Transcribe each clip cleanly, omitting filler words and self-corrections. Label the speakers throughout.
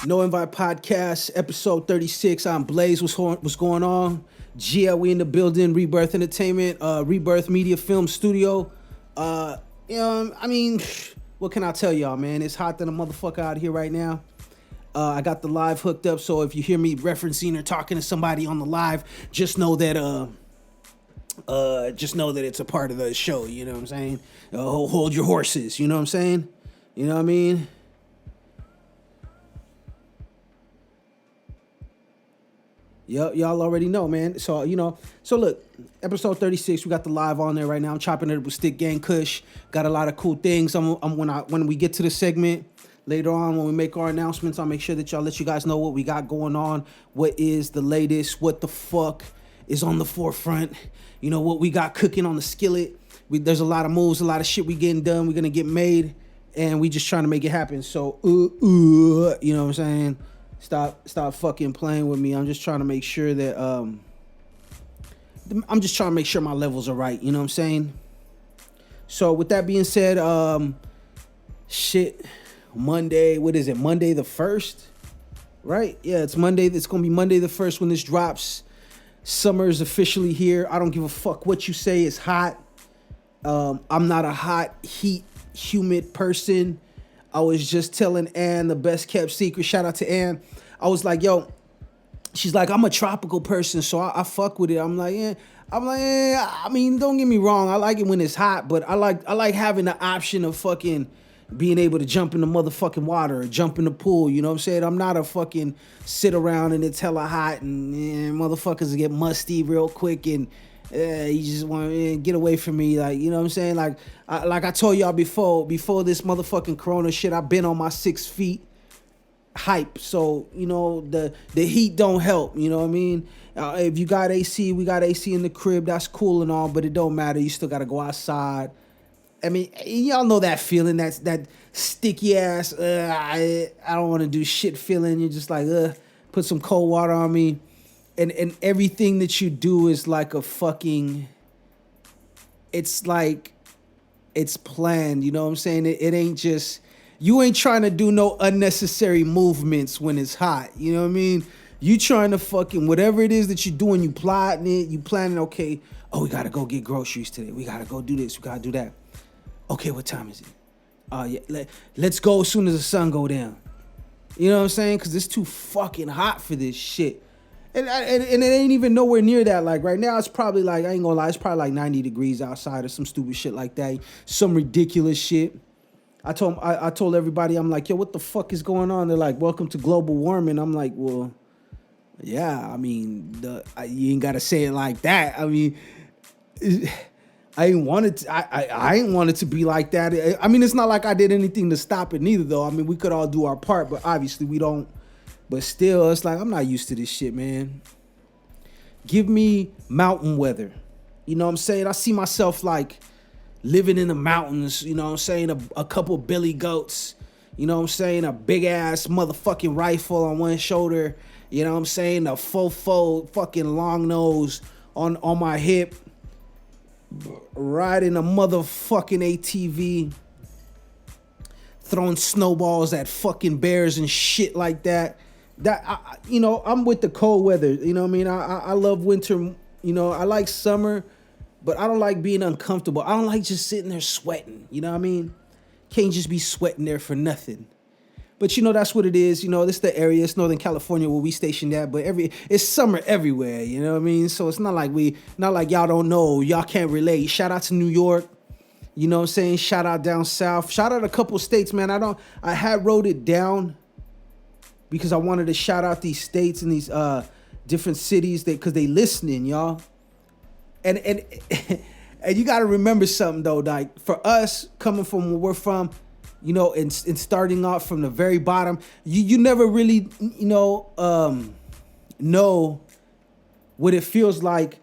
Speaker 1: No Invite Podcast, episode 36. I'm Blaze. What's going on? Gia, we in the building. RiBirth Entertainment, RiBirth Media Film Studio. I mean, what can I tell y'all, man? It's hot than a motherfucker out here right now. I got the live hooked up, so if you hear me referencing or talking to somebody on the live, just know that it's a part of the show. You know what I'm saying? Hold your horses. You know what I'm saying? You know what I mean? Y'all already know, man. So, look, episode 36, we got the live on there right now. I'm chopping it with Stick Gang Kush. Got a lot of cool things. When we get to the segment later on, when we make our announcements, I'll make sure that let you guys know what we got going on. What is the latest? What the fuck is on the forefront? You know, what we got cooking on the skillet. There's a lot of moves, a lot of shit we getting done. We're going to get made, and we just trying to make it happen. So, you know what I'm saying? Stop fucking playing with me. I'm just trying to make sure that my levels are right. You know what I'm saying? So with that being said, Monday, what is it? Monday the 1st, right? Yeah, it's Monday. It's going to be Monday the 1st when this drops. Summer is officially here. I don't give a fuck what you say. It's hot. I'm not a hot, humid person. I was just telling Ann the best kept secret. Shout out to Ann. I was like, yo, she's like, I'm a tropical person, so I fuck with it. I'm like, yeah. I mean, don't get me wrong. I like it when it's hot, but I like having the option of fucking being able to jump in the motherfucking water or jump in the pool. You know what I'm saying? I'm not a fucking sit around and it's hella hot and motherfuckers get musty real quick and you just want to get away from me, like, you know what I'm saying? Like I told y'all before this motherfucking corona shit, I've been on my 6 feet hype. So, you know, the heat don't help, you know what I mean? If you got AC, we got AC in the crib, that's cool and all, but it don't matter. You still got to go outside. I mean, y'all know that feeling, that sticky ass, I don't want to do shit feeling. You're just like, put some cold water on me. And everything that you do is like a fucking, it's like, it's planned, you know what I'm saying? It ain't just, you ain't trying to do no unnecessary movements when it's hot, you know what I mean? You trying to fucking, whatever it is that you're doing, you plotting it, you planning, okay, oh, we gotta go get groceries today. We gotta go do this, we gotta do that. Okay, what time is it? Yeah, let's go as soon as the sun go down. You know what I'm saying? Because it's too fucking hot for this shit. And it ain't even nowhere near that. Like right now, it's probably like, I ain't gonna lie, it's probably like 90 degrees outside or some stupid shit like that. Some ridiculous shit. I told everybody, I'm like, yo, what the fuck is going on? They're like, welcome to global warming. I'm like, well, yeah, I mean, you ain't gotta say it like that. I mean, I ain't wanted to be like that. I mean, it's not like I did anything to stop it neither, though. I mean, we could all do our part, but obviously we don't. But still, it's like, I'm not used to this shit, man. Give me mountain weather. You know what I'm saying? I see myself like living in the mountains, you know what I'm saying? A couple billy goats, you know what I'm saying? A big ass motherfucking rifle on one shoulder, you know what I'm saying? A faux fucking long nose on my hip. Riding a motherfucking ATV. Throwing snowballs at fucking bears and shit like that. I'm with the cold weather. You know what I mean? I love winter. You know, I like summer, but I don't like being uncomfortable. I don't like just sitting there sweating. You know what I mean? Can't just be sweating there for nothing. But you know, that's what it is. You know, this is the area. It's Northern California where we stationed at, but it's summer everywhere. You know what I mean? So it's not like y'all don't know. Y'all can't relate. Shout out to New York. You know what I'm saying? Shout out down south. Shout out a couple states, man. I had wrote it down because I wanted to shout out these states and these different cities because they listening, y'all. And and you got to remember something though, like for us coming from where we're from, you know, and starting off from the very bottom, you never really, know what it feels like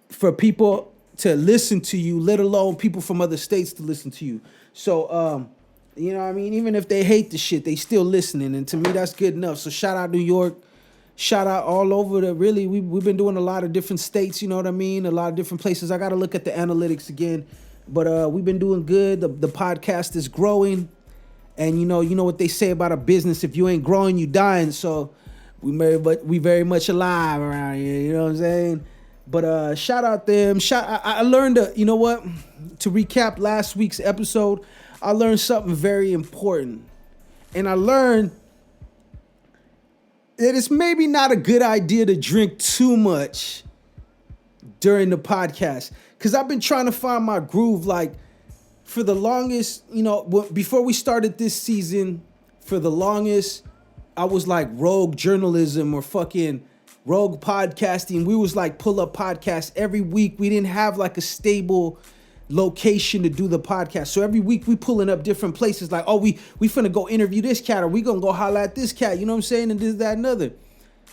Speaker 1: for people to listen to you, let alone people from other states to listen to you. So, you know what I mean? Even if they hate the shit, they still listening. And to me, that's good enough. So shout out New York. Shout out all over we've been doing a lot of different states, you know what I mean? A lot of different places. I got to look at the analytics again. But we've been doing good. The podcast is growing. And you know what they say about a business: if you ain't growing, you dying. So we very much alive around here. You know what I'm saying? But shout out them. I learned you know what? To recap last week's episode, I learned something very important, and I learned that it's maybe not a good idea to drink too much during the podcast, because I've been trying to find my groove. Like, for the longest, before we started this season, for the longest, I was like rogue journalism or fucking rogue podcasting. We was like pull up podcasts every week. We didn't have like a stable location to do the podcast. So every week we pulling up different places, like, oh, we finna go interview this cat, or we gonna go holla at this cat, you know what I'm saying? And this, that, and other.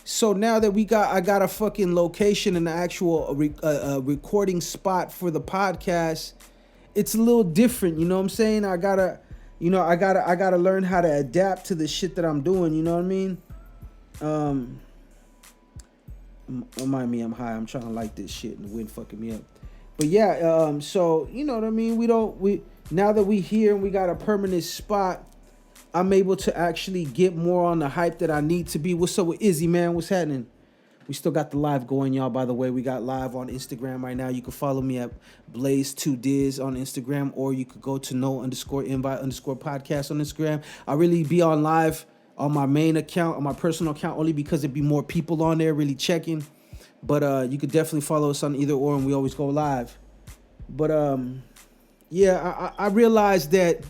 Speaker 1: So now that I got a fucking location and an actual recording spot for the podcast, it's a little different, you know what I'm saying? I gotta learn how to adapt to the shit that I'm doing, you know what I mean? Remind me, I'm high. I'm trying to light this shit and the wind fucking me up. But yeah, so you know what I mean? We now that we here and we got a permanent spot, I'm able to actually get more on the hype that I need to be. What's up with Izzy, man? What's happening? We still got the live going, y'all. By the way, we got live on Instagram right now. You can follow me at Blaze2Diz on Instagram, or you could go to no_invite_podcast on Instagram. I really be on live on my main account, on my personal account, only because it'd be more people on there really checking. But you could definitely follow us on either or, and we always go live. But yeah, I realized that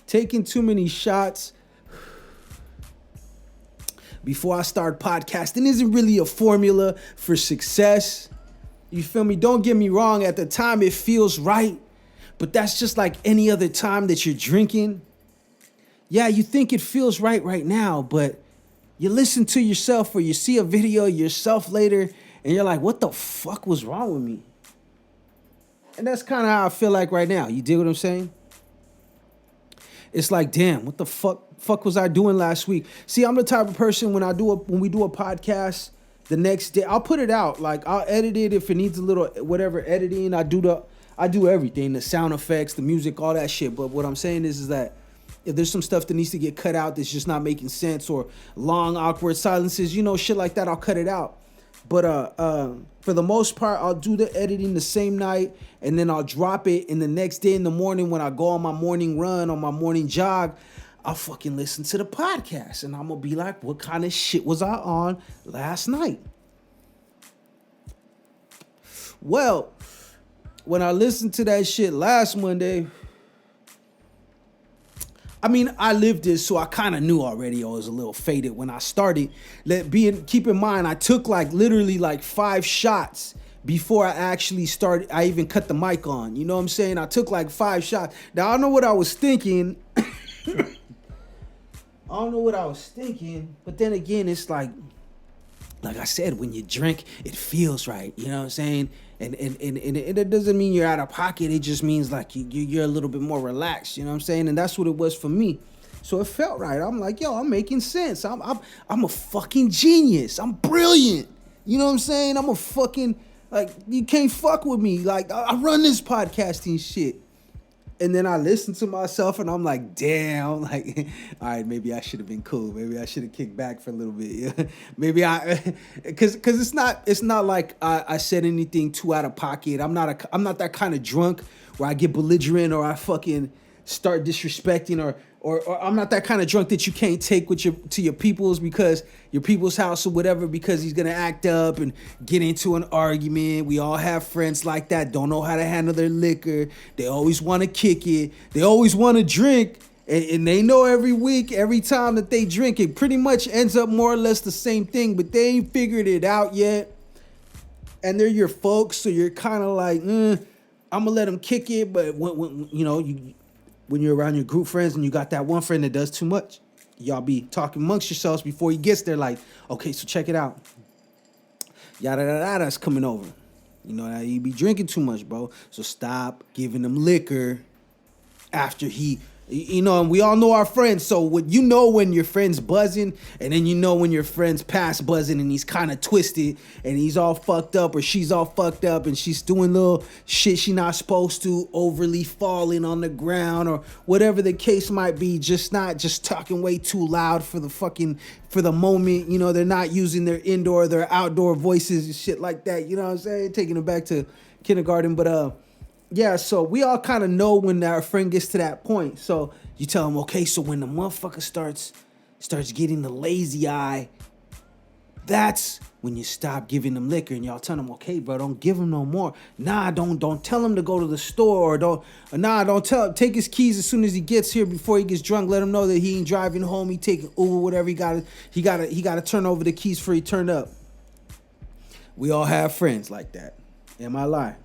Speaker 1: taking too many shots before I start podcasting isn't really a formula for success. You feel me? Don't get me wrong. At the time, it feels right. But that's just like any other time that you're drinking. Yeah, you think it feels right now, but you listen to yourself or you see a video of yourself later and you're like, what the fuck was wrong with me? And that's kind of how I feel like right now. You dig what I'm saying? It's like, damn, what the fuck was I doing last week? See, I'm the type of person when we do a podcast, the next day I'll put it out. Like, I'll edit it if it needs a little whatever editing. I do everything, the sound effects, the music, all that shit. But what I'm saying is that if there's some stuff that needs to get cut out that's just not making sense, or long awkward silences, shit like that, I'll cut it out. But for the most part, I'll do the editing the same night, and then I'll drop it. And the next day in the morning, when I go on my morning run, on my morning jog, I'll fucking listen to the podcast, and I'm gonna be like, what kind of shit was I on last night? Well, when I listened to that shit last Monday, I mean, I lived this, so I kind of knew already I was a little faded when I started. Keep in mind, I took literally 5 shots before I actually started. I even cut the mic on. You know what I'm saying? I took 5 shots. Now, I don't know what I was thinking. But then again, it's like I said, when you drink, it feels right. You know what I'm saying? And it doesn't mean you're out of pocket. It just means you're a little bit more relaxed. You know what I'm saying? And that's what it was for me. So it felt right. I'm like, yo, I'm making sense. I'm a fucking genius. I'm brilliant. You know what I'm saying? I'm a fucking, you can't fuck with me. I run this podcasting shit. And then I listen to myself and I'm like, damn, all right, maybe I should have been cool. Maybe I should have kicked back for a little bit. Yeah. Maybe cause it's not like I said anything too out of pocket. I'm not that kind of drunk where I get belligerent or I fucking start disrespecting or I'm not that kind of drunk that you can't take to your people's, because your people's house or whatever, because he's gonna act up and get into an argument. We all have friends like that, don't know how to handle their liquor. They always want to kick it. They always want to drink, and they know every time that they drink, it pretty much ends up more or less the same thing, but they ain't figured it out yet. And they're your folks, so you're kind of like, I'm gonna let them kick it, but when you're around your group friends and you got that one friend that does too much, y'all be talking amongst yourselves before he gets there, like, okay, so check it out. Yada yada yada's coming over. You be drinking too much, bro. So stop giving him liquor after he You know, and we all know our friends. So what you know when your friend's buzzing, and then you know when your friend's past buzzing and he's kind of twisted and he's all fucked up or she's all fucked up and she's doing little shit she not supposed to, overly falling on the ground or whatever the case might be, just talking way too loud for the moment. You know, they're not using their outdoor voices and shit like that. You know what I'm saying? Taking it back to kindergarten, but yeah, so we all kind of know when our friend gets to that point. So you tell them, okay, so when the motherfucker starts getting the lazy eye, that's when you stop giving them liquor. And y'all tell them, okay, bro, don't give him no more. Nah, don't tell him to go to the store, or don't tell him, take his keys as soon as he gets here before he gets drunk. Let him know that he ain't driving home. He taking Uber, whatever he got to turn over the keys before he turn up. We all have friends like that. Am I lying?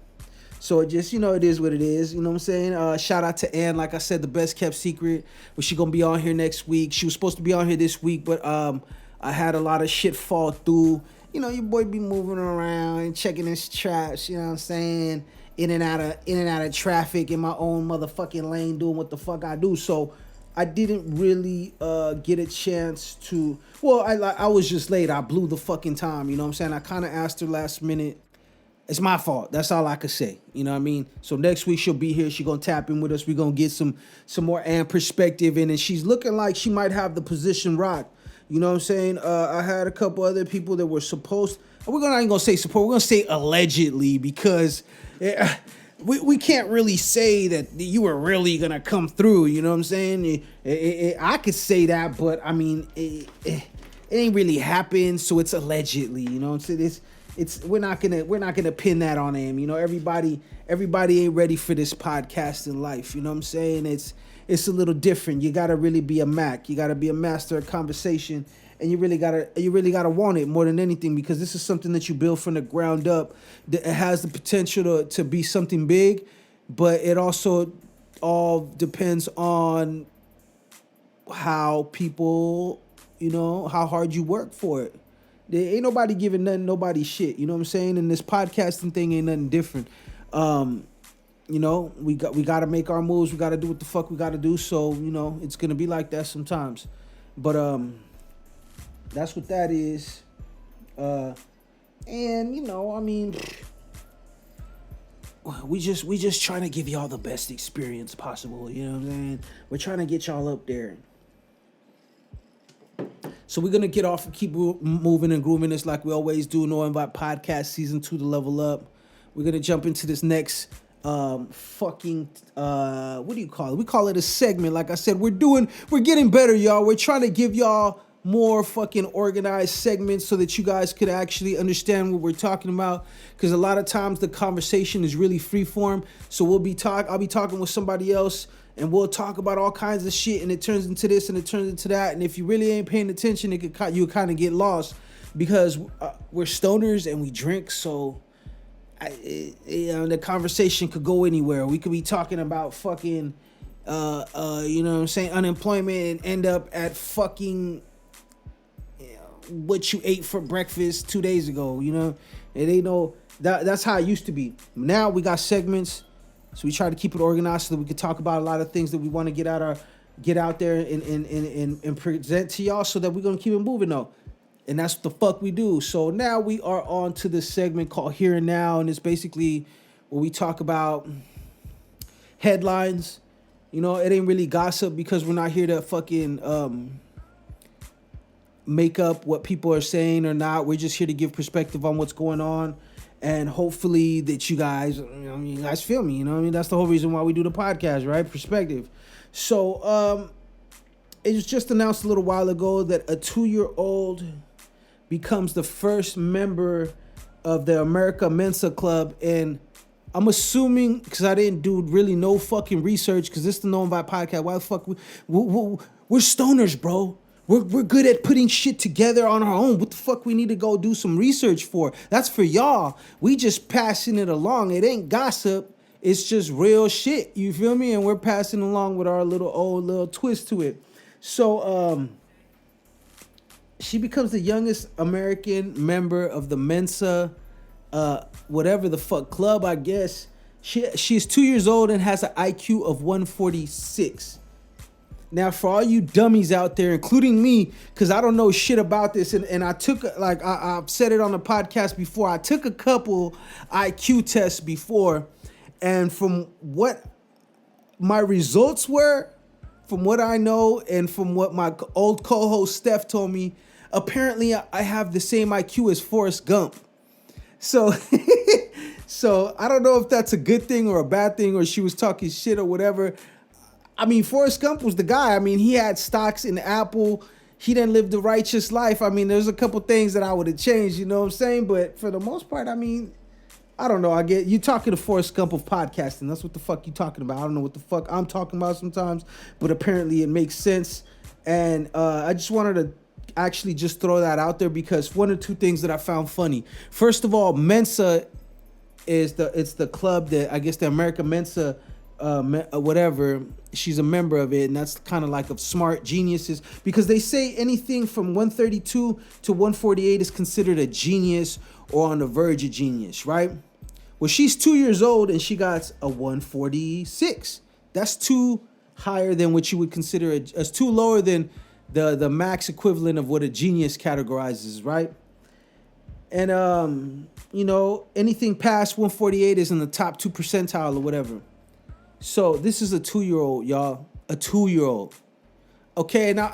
Speaker 1: So it just, it is what it is. You know what I'm saying? Shout out to Ann. Like I said, the best kept secret. But she going to be on here next week. She was supposed to be on here this week, but I had a lot of shit fall through. You know, your boy be moving around and checking his traps, you know what I'm saying? In and out of traffic in my own motherfucking lane doing what the fuck I do. So I didn't really get a chance to, well, I was just late. I blew the fucking time, you know what I'm saying? I kind of asked her last minute. It's my fault. That's all I could say. You know what I mean? So next week she'll be here. She's going to tap in with us. We're going to get some more Ann perspective. And she's looking like she might have the position rocked. You know what I'm saying? I had a couple other people that were supposed. We're not even going to say support. We're going to say allegedly, because we can't really say that you were really going to come through. You know what I'm saying? I could say that, but I mean, it ain't really happened. So it's allegedly. You know what I'm saying? We're not gonna pin that on him. You know, everybody ain't ready for this podcasting life. You know what I'm saying? It's a little different. You gotta really be a Mac. You gotta be a master of conversation, and you really gotta want it more than anything, because this is something that you build from the ground up. It has the potential to be something big, but it also all depends on how people, how hard you work for it. There ain't nobody giving nobody shit, you know what I'm saying? And this podcasting thing ain't nothing different. We got to make our moves. We got to do what the fuck we got to do. So, it's going to be like that sometimes. But that's what that is. We just trying to give y'all the best experience possible, you know what I'm saying? We're trying to get y'all up there. So we're going to get off and keep moving and grooving this like we always do. No Invite Podcast Season 2 to level up. We're going to jump into this next what do you call it? We call it a segment. Like I said, we're getting better, y'all. We're trying to give y'all more fucking organized segments so that you guys could actually understand what we're talking about. Because a lot of times the conversation is really freeform. So I'll be talking with somebody else, and we'll talk about all kinds of shit, and it turns into this and it turns into that. And if you really ain't paying attention, you kind of get lost, because we're stoners and we drink. So the conversation could go anywhere. We could be talking about fucking, you know what I'm saying, unemployment, and end up at fucking what you ate for breakfast 2 days ago. It ain't no that's how it used to be. Now we got segments. So we try to keep it organized so that we can talk about a lot of things that we want to get out there and present to y'all, so that we're going to keep it moving though. And that's what the fuck we do. So now we are on to this segment called Here and Now, and it's basically where we talk about headlines. It ain't really gossip, because we're not here to fucking make up what people are saying or not. We're just here to give perspective on what's going on. And hopefully that you guys feel me, That's the whole reason why we do the podcast, right? Perspective. So, it was just announced a little while ago that a 2-year-old becomes the first member of the America Mensa Club. And I'm assuming, because I didn't do really no fucking research, because this is the No Invite Podcast. Why the fuck? We're stoners, bro. We're good at putting shit together on our own. What the fuck we need to go do some research for? That's for y'all. We just passing it along. It ain't gossip. It's just real shit. You feel me? And we're passing along with our little twist to it. So she becomes the youngest American member of the Mensa, whatever the fuck club, I guess. She's 2 years old and has an IQ of 146. Now, for all you dummies out there, including me, because I don't know shit about this, and I took, like, I've said it on the podcast before, I took a couple IQ tests before, and from what my results were, from what I know, and from what my old co-host Steph told me, apparently I have the same IQ as Forrest Gump. So, so I don't know if that's a good thing or a bad thing, or she was talking shit or whatever. I mean, Forrest Gump was the guy. I mean, he had stocks in Apple. He didn't live the righteous life. I mean, there's a couple things that I would have changed, you know what I'm saying? But for the most part, I mean, I don't know. I get you talking to Forrest Gump of podcasting. That's what the fuck you talking about. I don't know what the fuck I'm talking about sometimes, but apparently it makes sense. And I just wanted to actually just throw that out there because one or two things that I found funny. First of all, Mensa is the club that I guess the American Mensa whatever, she's a member of it, and that's kind of like of smart geniuses, because they say anything from 132 to 148 is considered a genius or on the verge of genius, right? Well, she's 2 years old and she got a 146. That's two higher than what you would consider as two lower than the max equivalent of what a genius categorizes, right? And you know, anything past 148 is in the top 2 percentile or whatever. So this is a 2-year-old, y'all. A 2-year-old. Okay, now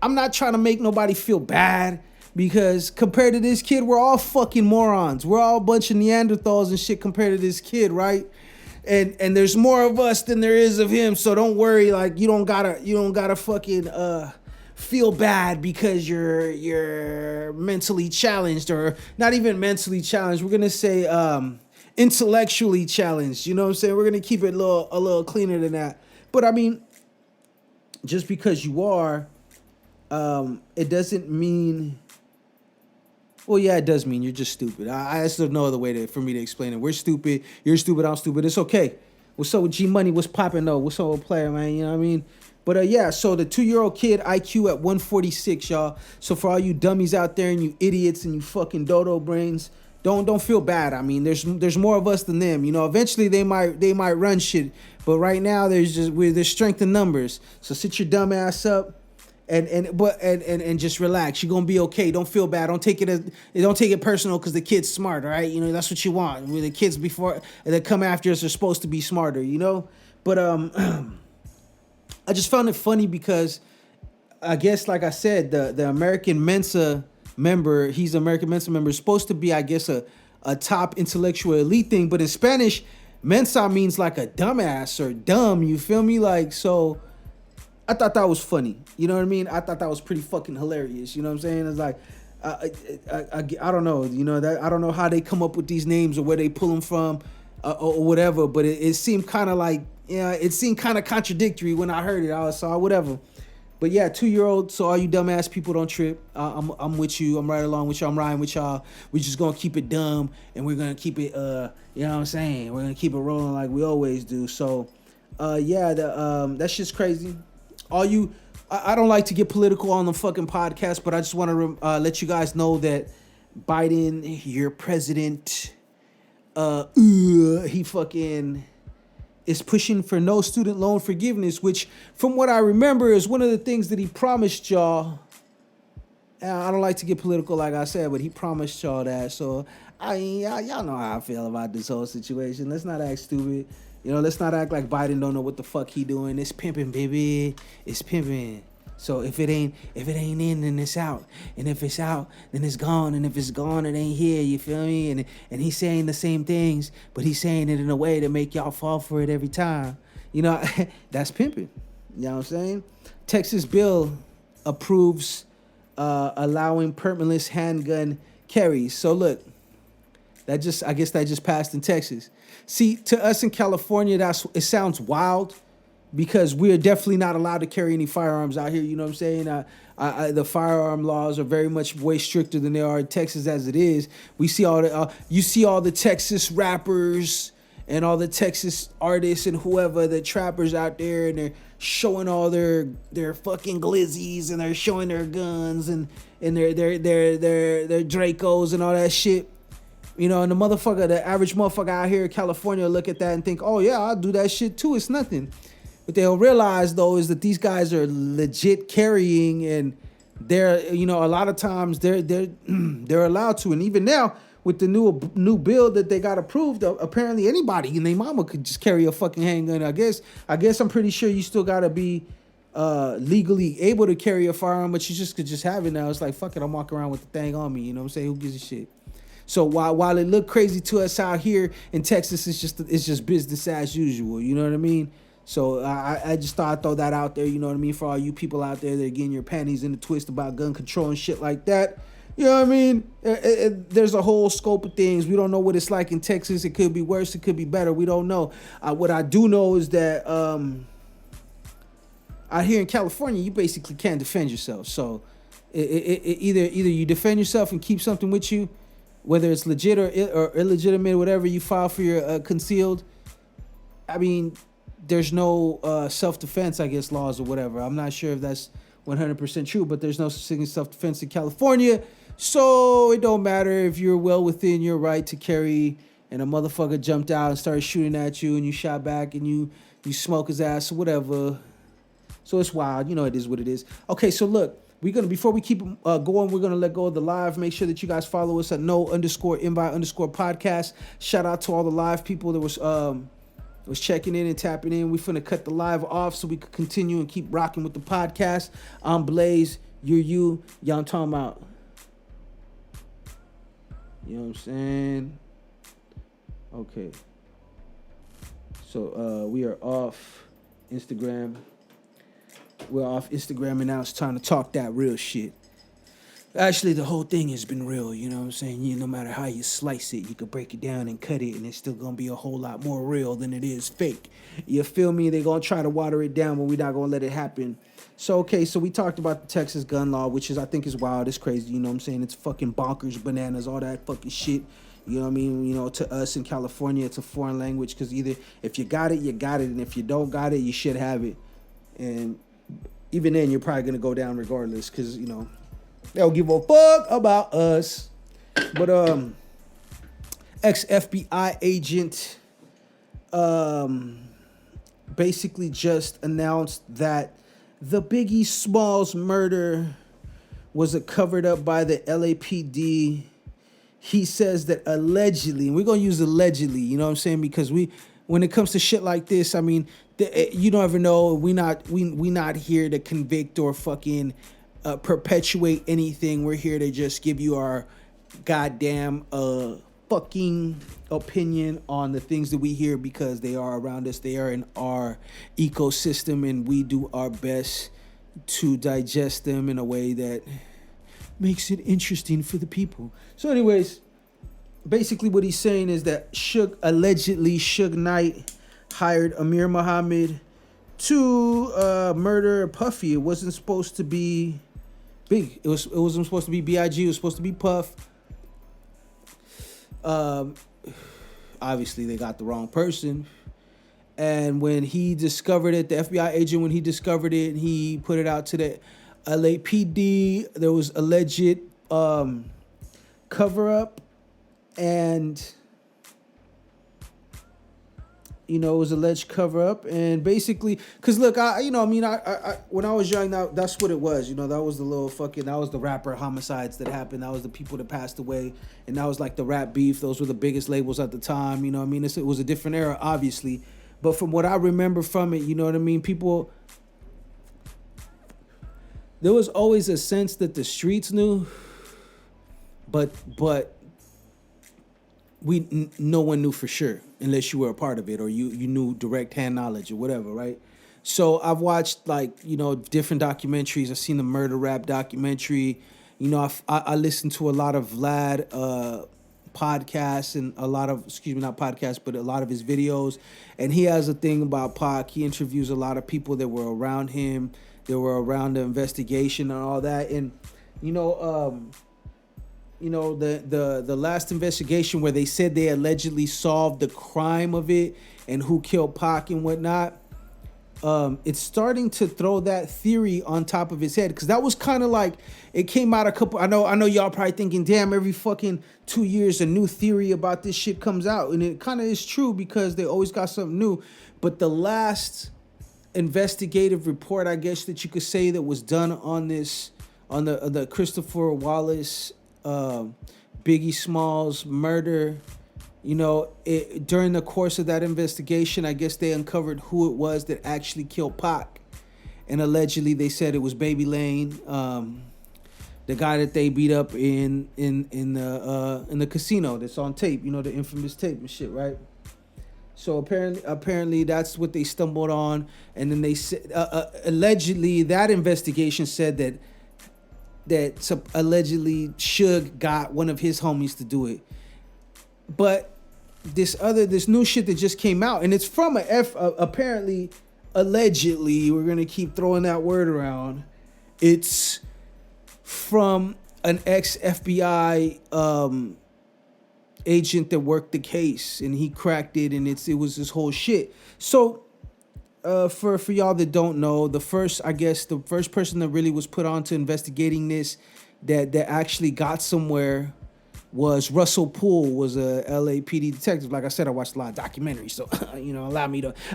Speaker 1: I'm not trying to make nobody feel bad, because compared to this kid, we're all fucking morons. We're all a bunch of Neanderthals and shit compared to this kid, right? And there's more of us than there is of him. So don't worry, like you don't gotta fucking feel bad because you're mentally challenged, or not even mentally challenged. We're gonna say intellectually challenged, you know what I'm saying? We're gonna keep it a little cleaner than that. But I mean, just because you are, it doesn't mean. Well, yeah, it does mean you're just stupid. I there's no other way for me to explain it. We're stupid. You're stupid. I'm stupid. It's okay. What's up with G Money? What's popping though? What's up with Player, man? You know what I mean? But yeah, so the 2-year-old kid IQ at 146, y'all. So for all you dummies out there and you idiots and you fucking dodo brains, don't feel bad. I mean, there's more of us than them. You know, eventually they might run shit, but right now there's strength in numbers. So sit your dumb ass up and just relax. You're gonna be okay. Don't feel bad. Don't take it personal because the kid's smart. All right, you know that's what you want. The kids before that come after us are supposed to be smarter. You know, but I just found it funny because I guess, like I said, the American Mensa member, he's an American Mensa member, is supposed to be, I guess, a top intellectual elite thing. But in Spanish, Mensa means like a dumbass or dumb. You feel me? Like, so I thought that was funny. You know what I mean? I thought that was pretty fucking hilarious. You know what I'm saying? It's like, I don't know. You know, that I don't know how they come up with these names or where they pull them from or whatever. But it seemed kind of like, yeah, it seemed kind of contradictory when I heard it. I saw whatever. But yeah, 2-year-old. So all you dumbass people, don't trip. I'm with you. I'm right along with y'all. I'm riding with y'all. We're just gonna keep it dumb, and we're gonna keep it. You know what I'm saying? We're gonna keep it rolling like we always do. So, yeah, that shit's crazy. All you, I don't like to get political on the fucking podcast, but I just want to let you guys know that Biden, your president, he fucking is pushing for no student loan forgiveness, which, from what I remember, is one of the things that he promised y'all. I don't like to get political, like I said, but he promised y'all that. So, y'all know how I feel about this whole situation. Let's not act stupid. You know, let's not act like Biden don't know what the fuck he doing. It's pimping, baby. It's pimping. So if it ain't in, then it's out. And if it's out, then it's gone. And if it's gone, it ain't here. You feel me? And he's saying the same things, but he's saying it in a way to make y'all fall for it every time. You know, that's pimping. You know what I'm saying? Texas bill approves allowing permitless handgun carries. So look, I guess that just passed in Texas. See, to us in California, it sounds wild, because we are definitely not allowed to carry any firearms out here. You know what I'm saying? The firearm laws are very much way stricter than they are in Texas as it is. We see you see all the Texas rappers and all the Texas artists and whoever, the trappers out there, and they're showing all their fucking glizzies, and they're showing their guns and their Dracos and all that shit. You know, and the average motherfucker out here in California look at that and think, oh yeah, I'll do that shit too. It's nothing. What they'll realize though is that these guys are legit carrying, and they're, you know, a lot of times they're allowed to, and even now with the new bill that they got approved, apparently anybody and their mama could just carry a fucking handgun. I guess I'm pretty sure you still gotta be legally able to carry a firearm, but you just could just have it now. It's like, fuck it, I'm walking around with the thing on me. You know what I'm saying? Who gives a shit? So while it looked crazy to us out here in Texas, it's just business as usual. You know what I mean? So I just thought I'd throw that out there. You know what I mean? For all you people out there that are getting your panties in a twist about gun control and shit like that. You know what I mean? There's a whole scope of things. We don't know what it's like in Texas. It could be worse. It could be better. We don't know. What I do know is that out here in California, you basically can't defend yourself. So either you defend yourself and keep something with you, whether it's legit or illegitimate, whatever you file for your concealed. I mean, there's no self-defense, I guess, laws or whatever. I'm not sure if that's 100% true, but there's no such thing as self-defense in California. So it don't matter if you're well within your right to carry and a motherfucker jumped out and started shooting at you and you shot back and you smoke his ass or whatever. So it's wild. You know, it is what it is. Okay, so look, before we keep going, we're gonna let go of the live. Make sure that you guys follow us at no_invite_podcast. Shout out to all the live people that was checking in and tapping in. We finna cut the live off so we could continue and keep rocking with the podcast. I'm Blaze. You're you. Y'all, I'm talking about. You know what I'm saying? Okay. So we are off Instagram. We're off Instagram, and now it's time to talk that real shit. Actually, the whole thing has been real, you know what I'm saying? No matter how you slice it, you could break it down and cut it, and it's still going to be a whole lot more real than it is fake. You feel me? They're going to try to water it down, but we're not going to let it happen. So, okay, so we talked about the Texas gun law, which I think is wild. It's crazy, you know what I'm saying? It's fucking bonkers, bananas, all that fucking shit. You know what I mean? You know, to us in California, it's a foreign language because either if you got it, you got it, and if you don't got it, you should have it. And even then, you're probably going to go down regardless because, you know, they don't give a fuck about us. But ex-FBI agent basically just announced that the Biggie Smalls murder was covered up by the LAPD. He says that allegedly, and we're going to use allegedly, you know what I'm saying? Because when it comes to shit like this, I mean, you don't ever know. We not here to convict or fucking perpetuate anything. We're here to just give you our goddamn fucking opinion on the things that we hear because they are around us. They are in our ecosystem, and we do our best to digest them in a way that makes it interesting for the people. So anyways, basically what he's saying is that allegedly Suge Knight hired Amir Muhammad to murder Puffy. It wasn't supposed to be Big. It wasn't supposed to be B.I.G. It was supposed to be Puff. Obviously, they got the wrong person. And when he discovered it, the FBI agent, when he discovered it, he put it out to the LAPD. There was alleged cover-up. And, you know, it was alleged cover-up. And basically, because look, I when I was young, that's what it was. You know, that was that was the rapper homicides that happened. That was the people that passed away. And that was like the rap beef. Those were the biggest labels at the time. You know what I mean? It was a different era, obviously. But from what I remember from it, you know what I mean? There was always a sense that the streets knew, but no one knew for sure unless you were a part of it or you knew direct hand knowledge or whatever, right? So I've watched different documentaries. I've seen the murder rap documentary. You know, I listened to a lot of Vlad podcasts and a lot of, not podcasts, but a lot of his videos. And he has a thing about Pac. He interviews a lot of people that were around him, that were around the investigation and all that. And, the last investigation where they said they allegedly solved the crime of it and who killed Pac and whatnot, it's starting to throw that theory on top of his head, because that was kind of like, it came out I know y'all probably thinking, damn, every fucking 2 years a new theory about this shit comes out, and it kind of is true because they always got something new. But the last investigative report, I guess that you could say, that was done on this, on the Christopher Wallace, Biggie Smalls murder. You know, during the course of that investigation, I guess they uncovered who it was that actually killed Pac, and allegedly they said it was Baby Lane, the guy that they beat up in the casino that's on tape. You know, the infamous tape and shit, right? So apparently that's what they stumbled on, and then they said allegedly that investigation said that allegedly Suge got one of his homies to do it, but this new shit that just came out, and it's from apparently allegedly, we're gonna keep throwing that word around. It's from an ex-FBI agent that worked the case, and he cracked it, and it was this whole shit. So for y'all that don't know, the first person that really was put on to investigating this, that actually got somewhere, was Russell Poole, was a LAPD detective. Like I said, I watched a lot of documentaries, so you know,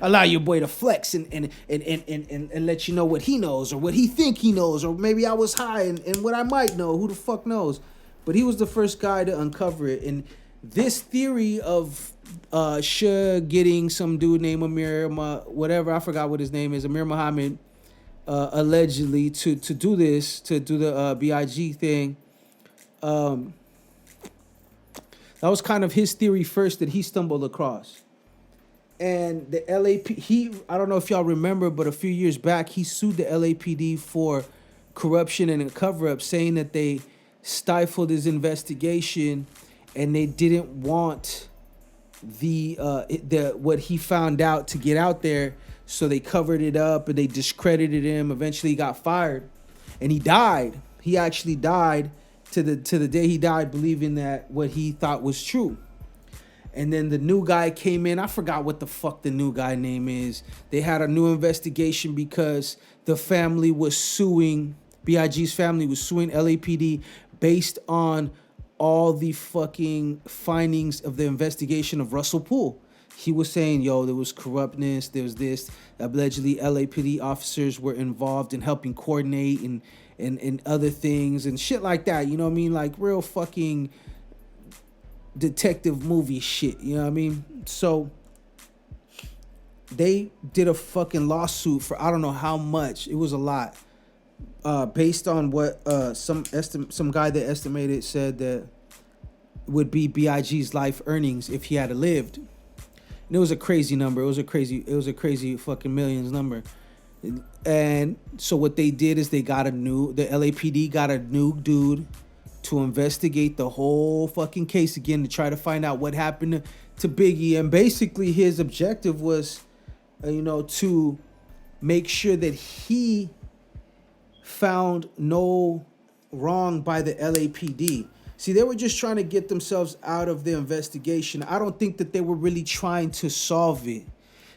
Speaker 1: allow your boy to flex and let you know what he knows or what he think he knows, or maybe I was high and what I might know. Who the fuck knows? But he was the first guy to uncover it. And this theory of Suge getting some dude named Amir, whatever, I forgot what his name is, Amir Muhammad, allegedly to do this, to do the BIG thing. That was kind of his theory first that he stumbled across. And the I don't know if y'all remember, but a few years back, he sued the LAPD for corruption and a cover-up, saying that they stifled his investigation and they didn't want the what he found out to get out there, so they covered it up and they discredited him. Eventually he got fired and he died. He actually died to the day he died, believing that what he thought was true. And then the new guy came in. I forgot what the fuck the new guy name is. They had a new investigation because the family was suing, BIG's family was suing LAPD based on all the fucking findings of the investigation of Russell Poole. He was saying, yo, there was corruptness, there was this. Allegedly, LAPD officers were involved in helping coordinate and other things and shit like that. You know what I mean? Like real fucking detective movie shit. You know what I mean? So they did a fucking lawsuit for I don't know how much. It was a lot. Based on what some guy that estimated said that would be BIG's life earnings if he had lived. And it was a crazy number. It was a crazy fucking millions number. And so what they did is the LAPD got a new dude to investigate the whole fucking case again, to try to find out what happened to Biggie. And basically his objective was, to make sure that he found no wrong by the LAPD. See, they were just trying to get themselves out of the investigation. I don't think that they were really trying to solve it.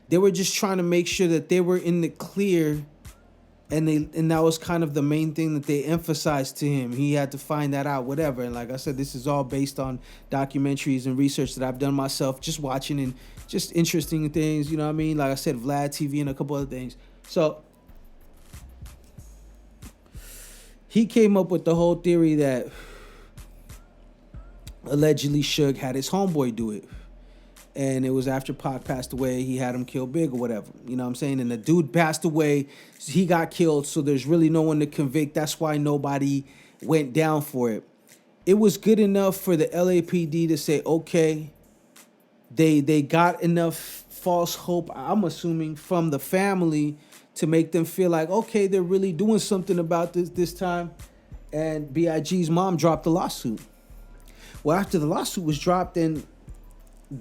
Speaker 1: They were just trying to make sure that they were in the clear, and that was kind of the main thing that they emphasized to him. He had to find that out, whatever. And like I said, this is all based on documentaries and research that I've done myself, just watching and just interesting things, you know what I mean? Like I said, Vlad TV and a couple other things. So he came up with the whole theory that allegedly Suge had his homeboy do it. And it was after Pac passed away, he had him kill Big or whatever. You know what I'm saying? And the dude passed away, he got killed, so there's really no one to convict. That's why nobody went down for it. It was good enough for the LAPD to say, okay, they got enough false hope, I'm assuming, from the family to make them feel like, okay, they're really doing something about this time. And BIG's mom dropped the lawsuit. Well, after the lawsuit was dropped, then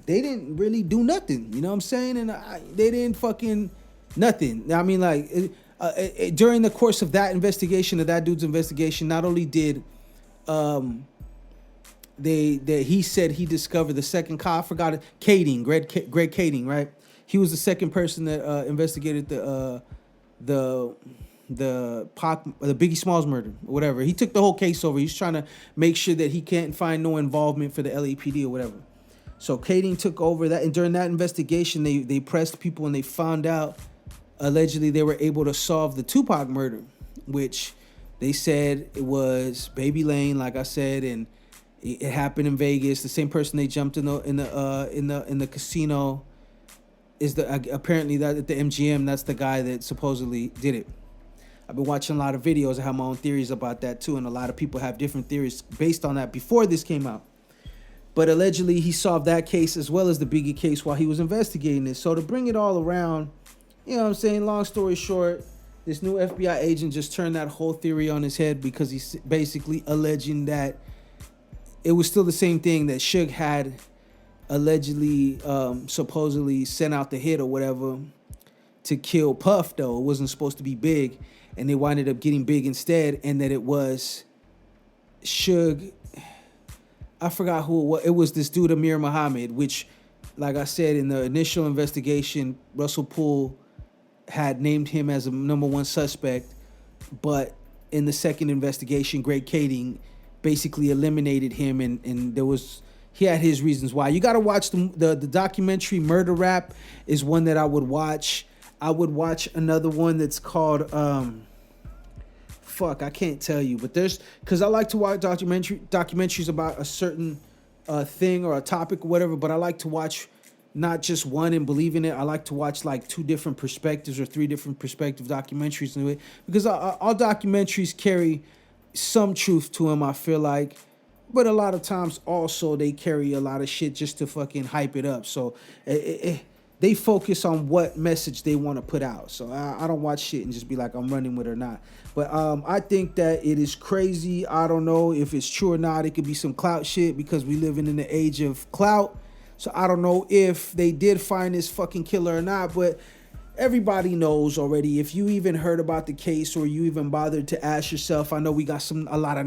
Speaker 1: they didn't really do nothing, you know what I'm saying? And they didn't fucking nothing. I mean, like, during the course of that investigation, of that dude's investigation, not only did he said he discovered the second cop, I forgot it, Kading, Greg Kading, right? He was the second person that investigated the Biggie Smalls murder or whatever. He took the whole case over. He's trying to make sure that he can't find no involvement for the LAPD or whatever. So Kading took over that, and during that investigation, they pressed people and they found out allegedly they were able to solve the Tupac murder, which they said it was Baby Lane, like I said, and it happened in Vegas. The same person they jumped in the casino is apparently that at the MGM. That's the guy that supposedly did it. I've been watching a lot of videos. I have my own theories about that too, and a lot of people have different theories based on that before this came out. But allegedly, he solved that case as well as the Biggie case while he was investigating this. So to bring it all around, you know what I'm saying? Long story short, this new FBI agent just turned that whole theory on his head because he's basically alleging that it was still the same thing that Suge had allegedly, supposedly sent out the hit or whatever to kill Puff, though. It wasn't supposed to be Big, and they winded up getting Big instead, and that it was Suge. I forgot who it was. It was this dude, Amir Muhammad, which, like I said, in the initial investigation, Russell Poole had named him as a number one suspect, but in the second investigation, Greg Kading basically eliminated him, and he had his reasons why. You got to watch the documentary Murder Rap is one that I would watch. I would watch another one that's called I can't tell you, but because I like to watch documentaries about a certain thing or a topic or whatever, but I like to watch not just one and believe in it. I like to watch like two different perspectives or three different perspective documentaries in it, because all documentaries carry some truth to them, I feel like, but a lot of times also they carry a lot of shit just to fucking hype it up. So they focus on what message they want to put out. So I don't watch shit and just be like, I'm running with it or not. But I think that it is crazy. I don't know if it's true or not. It could be some clout shit because we living in the age of clout. So I don't know if they did find this fucking killer or not, but everybody knows already. If you even heard about the case or you even bothered to ask yourself, I know we got a lot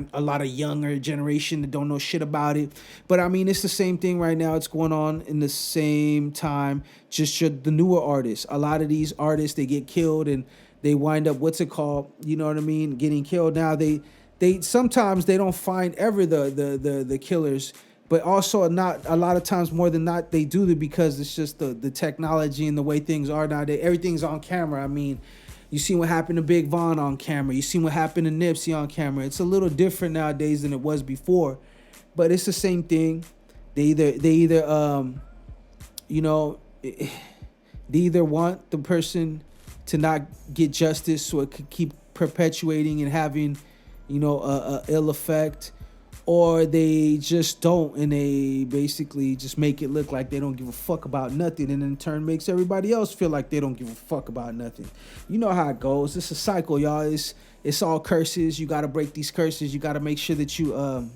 Speaker 1: of younger generation that don't know shit about it, but I mean, it's the same thing right now. It's going on in the same time, just the newer artists. A lot of these artists, they get killed and they wind up, you know what I mean, getting killed. Now they sometimes they don't find ever the killers, but also not a lot of times, more than not, they do it because it's just the technology and the way things are nowadays. Everything's on camera. I mean, you see what happened to Big Von on camera. You see what happened to Nipsey on camera. It's a little different nowadays than it was before, but it's the same thing. They either they either want the person to not get justice so it could keep perpetuating and having, a ill effect, or they just don't, and they basically just make it look like they don't give a fuck about nothing, and in turn makes everybody else feel like they don't give a fuck about nothing. You know how it goes. It's a cycle, y'all. It's all curses. You got to break these curses. You got to make sure that you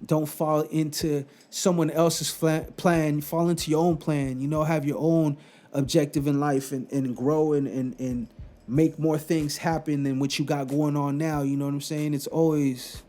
Speaker 1: don't fall into someone else's plan. Fall into your own plan. Have your own objective in life and grow and make more things happen than what you got going on now. You know what I'm saying? It's always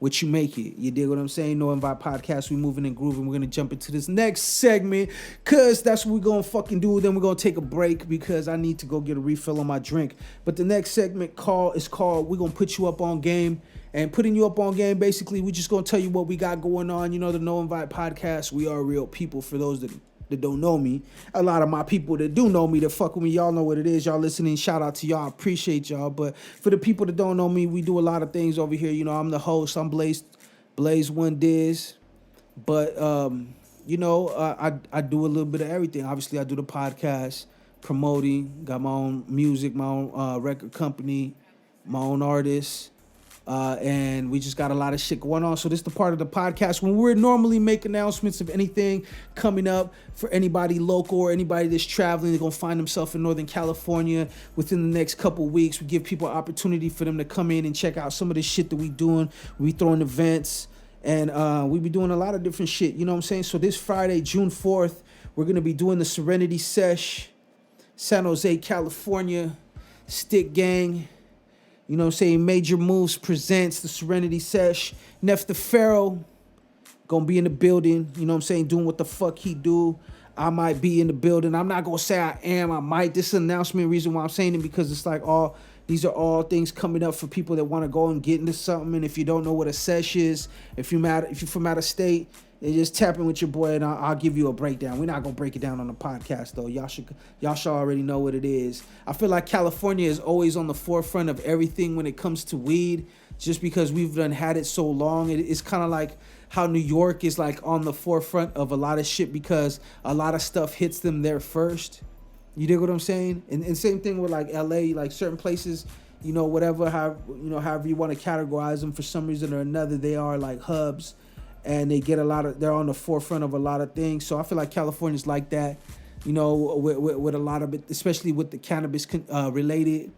Speaker 1: what you make it. You dig what I'm saying? No Invite Podcast, we moving and grooving. We're gonna jump into this next segment because that's what we're gonna fucking do. Then we're gonna take a break because I need to go get a refill on my drink. But the next segment is called We're Gonna Put You Up on Game. And putting you up on game, basically, we just gonna tell you what we got going on. The No Invite Podcast, we are real people. For those that don't know me, a lot of my people that do know me, that fuck with me, y'all know what it is. Y'all listening, shout out to y'all, appreciate y'all. But for the people that don't know me, we do a lot of things over here. I'm the host. I'm Blaze One Diz. But I do a little bit of everything. Obviously, I do the podcast, promoting, got my own music, my own record company, my own artists. And we just got a lot of shit going on. So this is the part of the podcast when we're normally make announcements of anything coming up for anybody local or anybody that's traveling. They're going to find themselves in Northern California within the next couple weeks. We give people an opportunity for them to come in and check out some of the shit that we doing. We throwing events and we be doing a lot of different shit. You know what I'm saying? So this Friday, June 4th, we're going to be doing the Serenity Sesh, San Jose, California, Stick Gang. You know what I'm saying? Major Moves presents the Serenity Sesh. Neff the Pharaoh gonna be in the building. You know what I'm saying? Doing what the fuck he do. I might be in the building. I'm not gonna say I am. I might. This is an announcement. Reason why I'm saying it because it's like all These are all things coming up for people that want to go and get into something. And if you don't know what a sesh is, if you're from out of state, then just tap in with your boy and I'll give you a breakdown. We're not gonna break it down on the podcast though. Y'all should already know what it is. I feel like California is always on the forefront of everything when it comes to weed, just because we've had it so long. It's kind of like how New York is like on the forefront of a lot of shit because a lot of stuff hits them there first. You dig what I'm saying? And same thing with like LA, like certain places, however you want to categorize them, for some reason or another, they are like hubs and they get they're on the forefront of a lot of things. So I feel like California's like that, with a lot of it, especially with the cannabis related,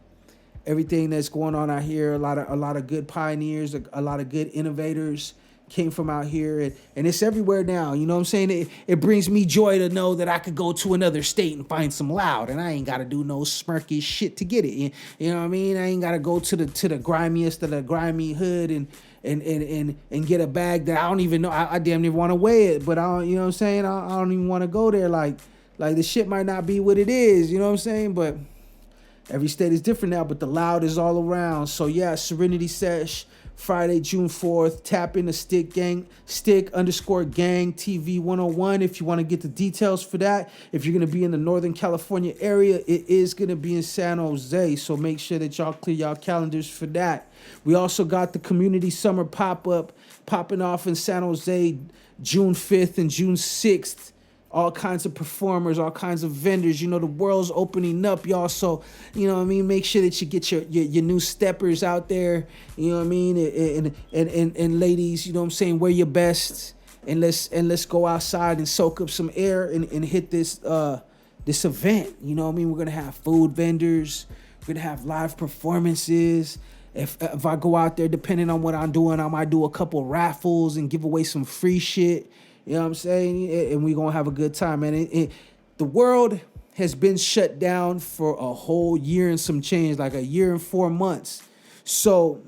Speaker 1: everything that's going on out here. A lot of good pioneers, a lot of good innovators came from out here, and it's everywhere now. You know what I'm saying? It brings me joy to know that I could go to another state and find some loud, and I ain't got to do no smirky shit to get it. You know what I mean? I ain't got to go to the grimiest of the grimy hood and get a bag that I don't even know. I damn near want to weigh it, but I don't, you know what I'm saying? I don't even want to go there. Like the shit might not be what it is. You know what I'm saying? But every state is different now, but the loud is all around. So yeah, Serenity Sesh, Friday, June 4th. Tap into Stick_Gang TV 101 if you want to get the details for that. If you're going to be in the Northern California area, it is going to be in San Jose. So make sure that y'all clear y'all calendars for that. We also got the Community Summer Pop-Up popping off in San Jose June 5th and June 6th. All kinds of performers, all kinds of vendors. The world's opening up, y'all. So, make sure that you get your new steppers out there. You know what I mean? And ladies, wear your best. And let's go outside and soak up some air and hit this event. You know what I mean? We're gonna have food vendors. We're gonna have live performances. If I go out there, depending on what I'm doing, I might do a couple raffles and give away some free shit. You know what I'm saying? And we're going to have a good time, man. The world has been shut down for a whole year and some change, like a year and 4 months. So,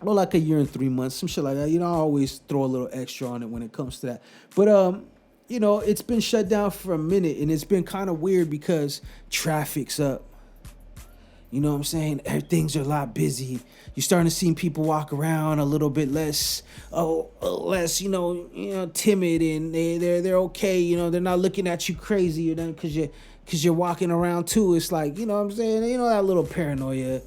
Speaker 1: or like a year and 3 months, some shit like that. I always throw a little extra on it when it comes to that. But, it's been shut down for a minute, and it's been kind of weird because traffic's up. You know what I'm saying? Things are a lot busy. You're starting to see people walk around a little bit less, timid, and they're okay. They're not looking at you crazy, because you're walking around too. It's like, you know what I'm saying? That little paranoia.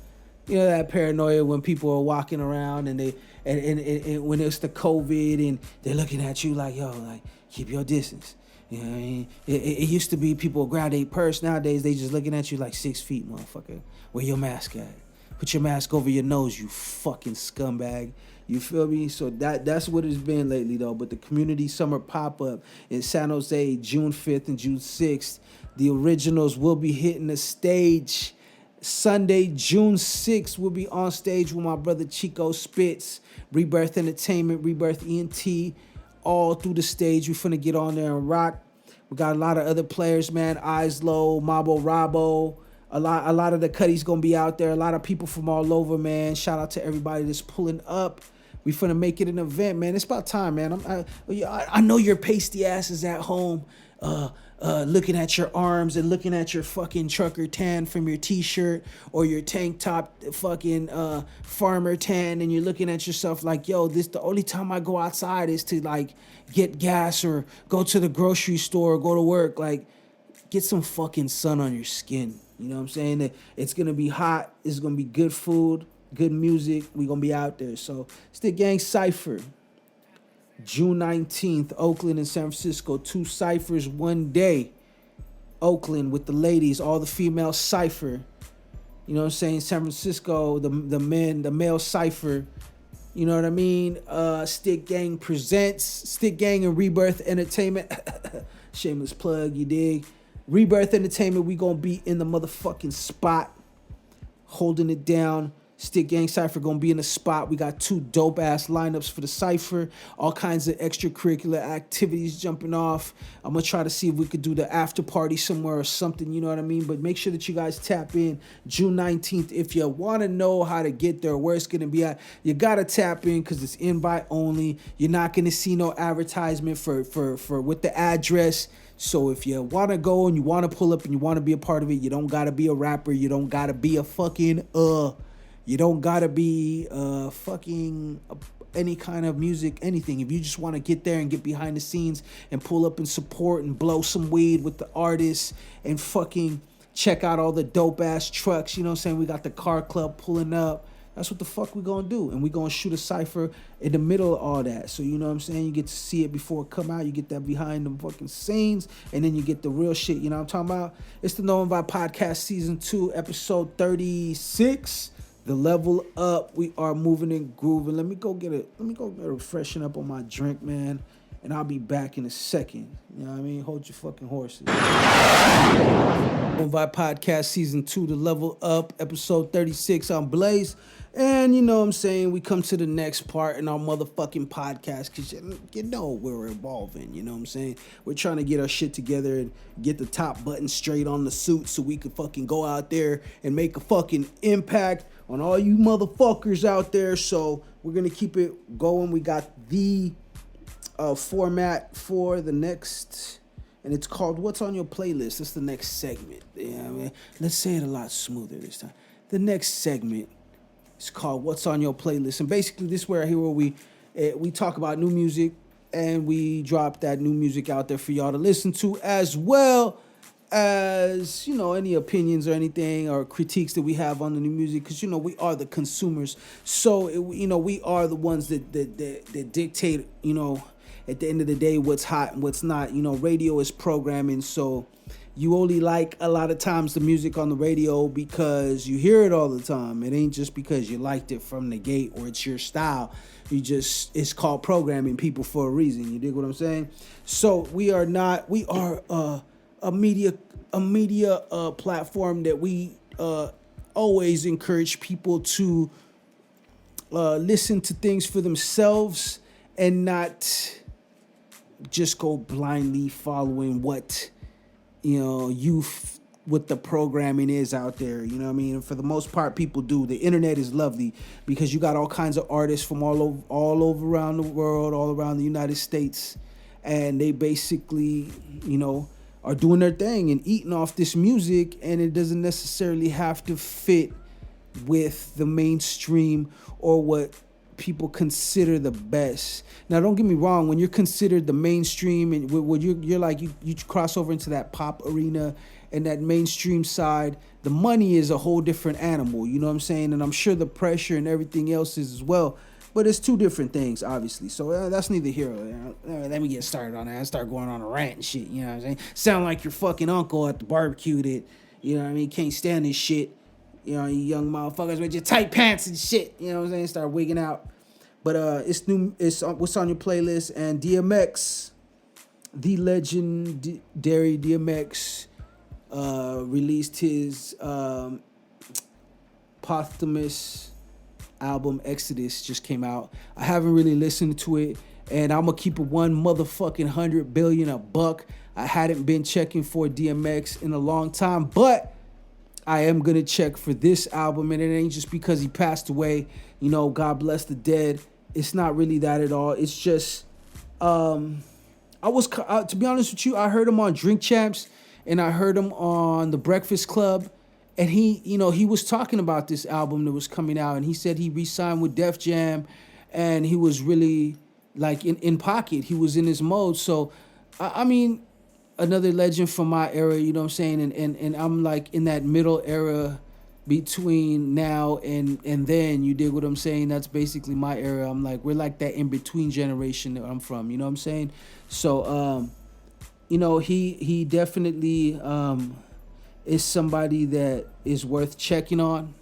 Speaker 1: That paranoia when people are walking around and and when it's the COVID and they're looking at you like, yo, like, keep your distance. You know what I mean? It used to be people grab their purse. Nowadays, they just looking at you like 6 feet, motherfucker. Where your mask at? Put your mask over your nose, you fucking scumbag. You feel me? So that's what it's been lately, though. But the Community Summer Pop-Up in San Jose, June 5th and June 6th. The originals will be hitting the stage. Sunday, June 6th, we'll be on stage with my brother Chico Spitz, RiBirth Entertainment, RiBirth ENT, all through the stage. We finna get on there and rock. We got a lot of other players, man. Eyes Low, Mabo Rabo. A lot of the Cuddies gonna be out there. A lot of people from all over, man. Shout out to everybody that's pulling up. We finna make it an event, man. It's about time, man. I know your pasty asses at home, looking at your arms and looking at your fucking trucker tan from your t-shirt or your tank top fucking farmer tan, and you're looking at yourself like, yo, this the only time I go outside is to like get gas or go to the grocery store or go to work. Like, get some fucking sun on your skin. You know what I'm saying? It's going to be hot. It's going to be good food, good music. We're going to be out there. So, Stick_Gang Cypher. June 19th, Oakland and San Francisco. 2 ciphers, 1 day. Oakland with the ladies, all the female cipher. You know what I'm saying? San Francisco, the male cipher. You know what I mean? Stick_Gang presents. Stick_Gang and RiBirth Entertainment. Shameless plug, you dig? RiBirth Entertainment, we gonna be in the motherfucking spot, holding it down. Stick_Gang Cypher gonna be in the spot. We got 2 dope-ass lineups for the Cypher. All kinds of extracurricular activities jumping off. I'm gonna try to see if we could do the after party somewhere or something, you know what I mean? But make sure that you guys tap in June 19th. If you want to know how to get there, where it's gonna be at, you gotta tap in because it's invite only. You're not gonna see no advertisement for with the address. So if you want to go and you want to pull up and you want to be a part of it, you don't got to be a rapper. You don't got to be a fucking, you don't got to be any kind of music, anything. If you just want to get there and get behind the scenes and pull up and support and blow some weed with the artists and fucking check out all the dope ass trucks, you know what I'm saying? We got the car club pulling up. That's what the fuck we gonna do. And we gonna shoot a cypher in the middle of all that. So you know what I'm saying? You get to see it before it come out. You get that behind the fucking scenes. And then you get the real shit. You know what I'm talking about? It's the Knowing Vibe Podcast Season 2, Episode 36. The Level Up. We are moving and grooving. Let me go get a freshen up on my drink, man. And I'll be back in a second. You know what I mean? Hold your fucking horses. Knowing Vibe Podcast Season 2, The Level Up, Episode 36. I'm Blaze. And you know what I'm saying? We come to the next part in our motherfucking podcast because you know we're evolving, you know what I'm saying? We're trying to get our shit together and get the top button straight on the suit so we can fucking go out there and make a fucking impact on all you motherfuckers out there. So we're going to keep it going. We got the format for the next, and it's called What's on Your Playlist. That's the next segment. Yeah, I mean, let's say it a lot smoother this time. The next segment is called What's on Your Playlist, and basically this is where we talk about new music and we drop that new music out there for y'all to listen to, as well as, you know, any opinions or anything or critiques that we have on the new music, because, you know, we are the consumers. So, you know, we are the ones that dictate, you know, at the end of the day, what's hot and what's not. You know, radio is programming, so you only like a lot of times the music on the radio because you hear it all the time. It ain't just because you liked it from the gate or it's your style. It's called programming people for a reason. You dig what I'm saying? So we are a media platform that we always encourage people to listen to things for themselves and not just go blindly following what, you know, what the programming is out there. You know what I mean? And for the most part, people do. The internet is lovely because you got all kinds of artists from all over around the world, all around the United States, and they basically, you know, are doing their thing and eating off this music, and it doesn't necessarily have to fit with the mainstream or what people consider the best. Now, don't get me wrong. When you're considered the mainstream and when you're like, you cross over into that pop arena and that mainstream side, the money is a whole different animal. You know what I'm saying? And I'm sure the pressure and everything else is as well. But it's two different things, obviously. So that's neither here or there. Let me get started on that. I start going on a rant and shit. You know what I'm saying? Sound like your fucking uncle at the barbecue that, you know what I mean, can't stand this shit. You know, you young motherfuckers with your tight pants and shit. You know what I'm saying? Start wigging out. But it's new. It's What's on Your Playlist. And DMX, the legendary DMX, released his posthumous album Exodus. Just came out. I haven't really listened to it, and I'm gonna keep it 1 motherfucking 100 billion a buck. I hadn't been checking for DMX in a long time, but I am gonna check for this album, and it ain't just because he passed away. You know, God bless the dead. It's not really that at all. It's just, to be honest with you, I heard him on Drink Champs, and I heard him on The Breakfast Club, and he was talking about this album that was coming out, and he said he re-signed with Def Jam, and he was really like in pocket. He was in his mode. So, I mean, another legend from my era, you know what I'm saying? And I'm like in that middle era between now and then, you dig what I'm saying? That's basically my era. I'm like, we're like that in-between generation that I'm from, you know what I'm saying? So, you know, he definitely is somebody that is worth checking on.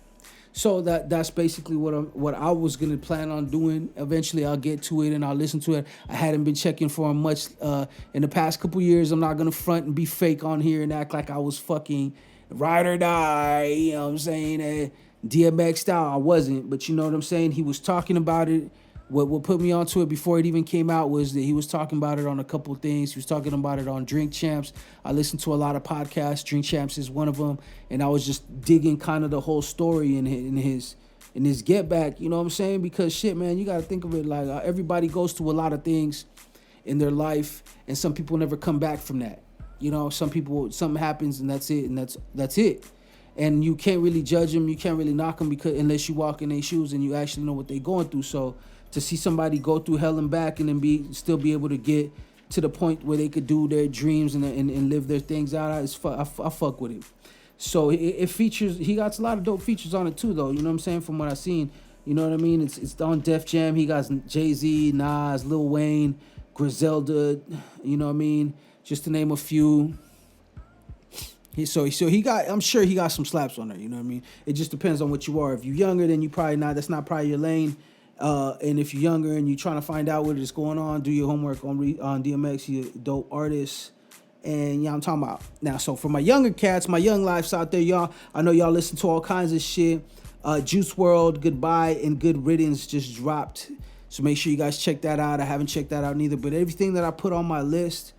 Speaker 1: So that's basically what I was gonna plan on doing. Eventually, I'll get to it and I'll listen to it. I hadn't been checking for him much in the past couple years. I'm not gonna front and be fake on here and act like I was fucking ride or die. You know what I'm saying? DMX style. I wasn't, but you know what I'm saying. He was talking about it. What put me onto it before it even came out was that he was talking about it on a couple of things. He was talking about it on Drink Champs. I listened to a lot of podcasts. Drink Champs is one of them. And I was just digging kind of the whole story in his get back. You know what I'm saying? Because shit, man, you got to think of it like everybody goes through a lot of things in their life, and some people never come back from that. Some people, something happens and that's it, and that's it. And you can't really judge them, you can't really knock them, because unless you walk in their shoes and you actually know what they're going through. So to see somebody go through hell and back and then still be able to get to the point where they could do their dreams and live their things out, I fuck with it. So it features, he got a lot of dope features on it too, though. You know what I'm saying? From what I've seen, you know what I mean? It's on Def Jam. He got Jay-Z, Nas, Lil Wayne, Griselda, you know what I mean? Just to name a few. So he got, I'm sure he got some slaps on there, you know what I mean? It just depends on what you are. If you're younger, then you probably not, that's not probably your lane. And if you're younger and you're trying to find out what is going on, do your homework on DMX. He's a dope artist. And I'm talking about. Now, so for my younger cats, my young lives out there, y'all, I know y'all listen to all kinds of shit. Juice WRLD, Goodbye, and Good Riddance just dropped. So make sure you guys check that out. I haven't checked that out neither. But everything that I put on my list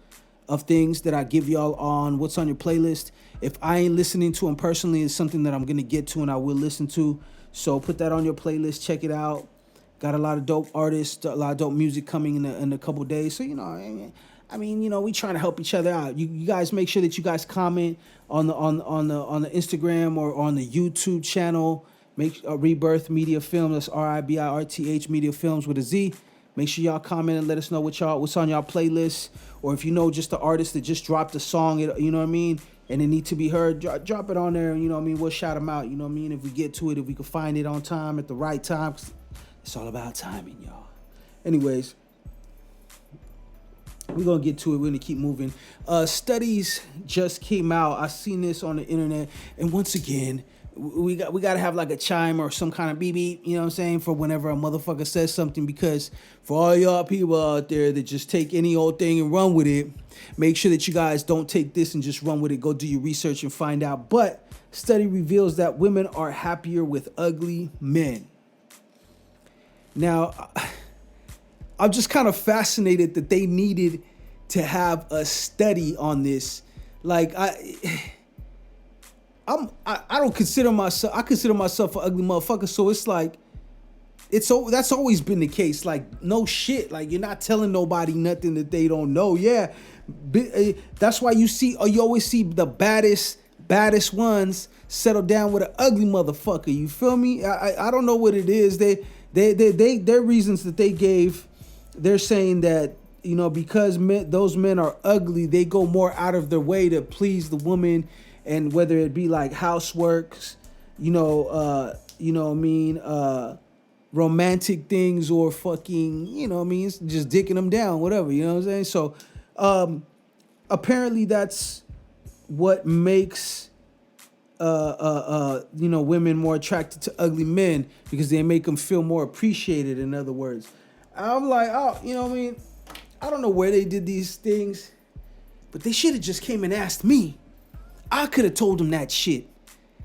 Speaker 1: of things that I give y'all on What's on Your Playlist, if I ain't listening to them personally, it's something that I'm going to get to and I will listen to. So put that on your playlist. Check it out. Got a lot of dope artists, a lot of dope music coming in a couple days. So, we trying to help each other out. You guys make sure that you guys comment on the Instagram or on the YouTube channel. Make RiBirth Media Films. That's RiBirth Media Films with a Z. Make sure y'all comment and let us know what's on y'all playlist, or if you know just the artist that just dropped a song, you know what I mean, and it need to be heard, drop it on there. You know what I mean. We'll shout them out. You know what I mean. If we get to it, if we can find it on time at the right time, 'cause it's all about timing, y'all. Anyways. We're going to get to it. We're going to keep moving. Studies just came out. I seen this on the internet. And once again, we got to have like a chime or some kind of beep beep, you know what I'm saying, for whenever a motherfucker says something, because for all y'all people out there that just take any old thing and run with it, make sure that you guys don't take this and just run with it. Go do your research and find out. But study reveals that women are happier with ugly men. Now, I'm just kind of fascinated that they needed to have a study on this. Like, I don't consider myself, I consider myself an ugly motherfucker. So it's like, that's always been the case. Like, no shit. Like, you're not telling nobody nothing that they don't know. Yeah. That's why you always see the baddest ones settle down with an ugly motherfucker. You feel me? I don't know what it is. Their reasons that they gave, they're saying that, because those men are ugly, they go more out of their way to please the woman, and whether it be like houseworks, romantic things, or fucking, just dicking them down, whatever, you know what I'm saying? So, apparently that's what makes, women more attracted to ugly men, because they make them feel more appreciated, in other words. I'm like, I don't know where they did these things, but they should have just came and asked me. I could have told them that shit.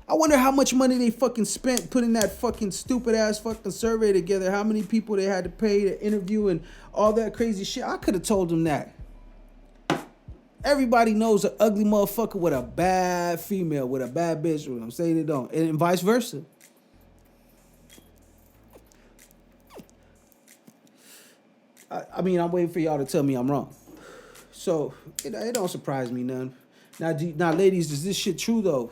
Speaker 1: I wonder how much money they fucking spent putting that fucking stupid ass fucking survey together, how many people they had to pay to interview and all that crazy shit. I could have told them that. Everybody knows an ugly motherfucker with a bad female, with a bad bitch. I'm saying they don't. And vice versa. I'm waiting for y'all to tell me I'm wrong. So, it don't surprise me none. Now, ladies, is this shit true, though?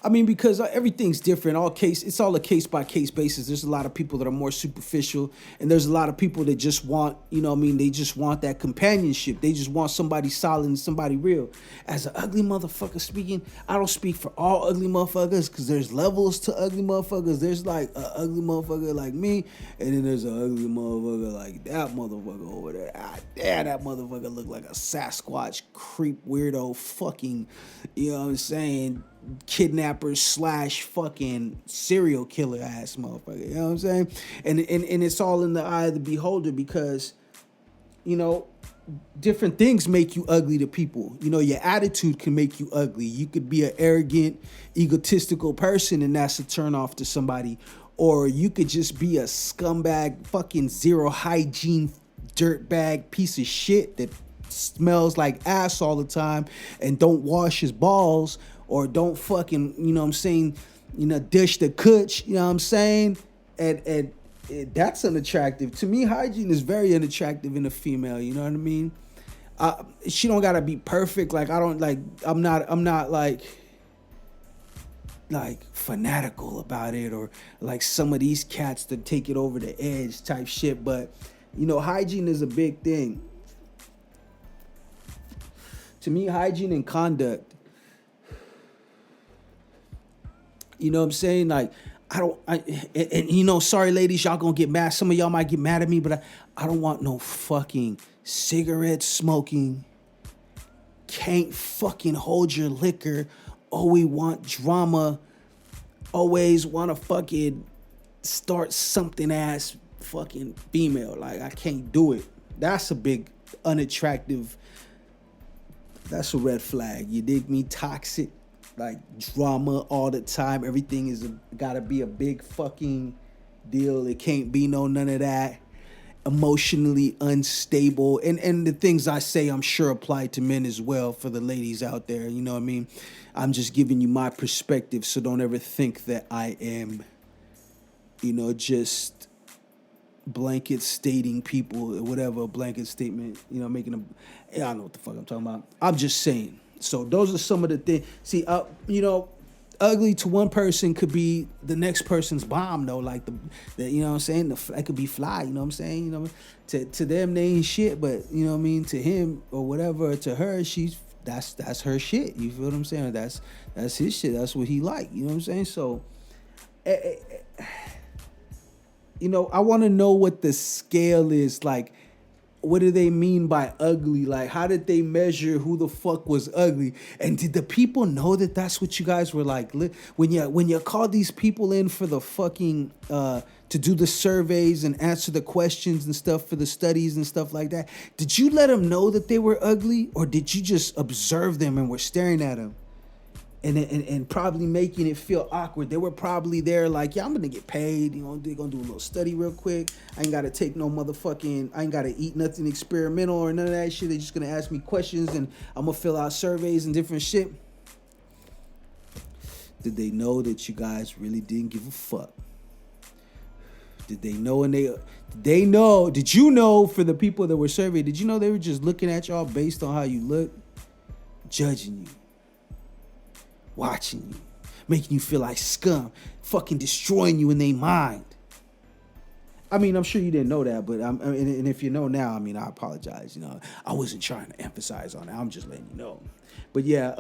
Speaker 1: Because everything's different. It's all a case-by-case basis. There's a lot of people that are more superficial, and there's a lot of people that just want, they just want that companionship. They just want somebody solid and somebody real. As an ugly motherfucker speaking, I don't speak for all ugly motherfuckers, because there's levels to ugly motherfuckers. There's like an ugly motherfucker like me, and then there's an ugly motherfucker like that motherfucker over there. Damn, that motherfucker look like a Sasquatch, creep, weirdo, fucking, you know what I'm saying, kidnapper / fucking serial killer ass motherfucker, you know what I'm saying? And it's all in the eye of the beholder, because different things make you ugly to people. Your attitude can make you ugly. You could be an arrogant, egotistical person, and that's a turn off to somebody. Or you could just be a scumbag, fucking zero hygiene, dirtbag piece of shit that smells like ass all the time and don't wash his balls, or don't fucking, dish the cooch, you know what I'm saying? And that's unattractive. To me, hygiene is very unattractive in a female, you know what I mean? She don't gotta be perfect. Like I don't like. I'm not like fanatical about it, or like some of these cats that take it over the edge type shit. But you know, hygiene is a big thing. To me, hygiene and conduct. You know what I'm saying? Like, and you know, sorry ladies, y'all gonna get mad. Some of y'all might get mad at me, but I don't want no fucking cigarette smoking, can't fucking hold your liquor, always want drama, always want to fucking start something ass fucking female. Like, I can't do it. That's a big unattractive, that's a red flag. You dig me? Toxic, like drama all the time. Everything is gotta be a big fucking deal. It can't be none of that. Emotionally unstable. And the things I say, I'm sure apply to men as well, for the ladies out there. You know what I mean? I'm just giving you my perspective, so don't ever think that I am, you know, just blanket stating people or whatever, a blanket statement, you know, making a, I don't know what the fuck I'm talking about. I'm just saying. So those are some of the things. See, you know, ugly to one person could be the next person's bomb, though. Like the you know what I'm saying? That could be fly. You know what I'm saying? You know, to them they ain't shit, but you know what I mean. To him or whatever, to her, that's her shit. You feel what I'm saying? That's his shit. That's what he like. You know what I'm saying? So, you know, I want to know what the scale is. Like, what do they mean by ugly? Like, how did they measure who the fuck was ugly? And did the people know that that's what you guys were like? When you called these people in for the fucking, to do the surveys and answer the questions and stuff for the studies and stuff like that, did you let them know that they were ugly? Or did you just observe them and were staring at them? And probably making it feel awkward. They were probably there like, yeah, I'm gonna get paid. You know, they're gonna do a little study real quick. I ain't gotta take no motherfucking, I ain't gotta eat nothing experimental or none of that shit. They're just gonna ask me questions and I'm gonna fill out surveys and different shit. Did they know that you guys really didn't give a fuck? Did they know? And they know, did you know, for the people that were surveyed, did you know they were just looking at y'all based on how you look, judging you, watching you, making you feel like scum, fucking destroying you in their mind? I mean, I'm sure you didn't know that, but and if you know now, I mean, I apologize. You know, I wasn't trying to emphasize on it. I'm just letting you know. But yeah,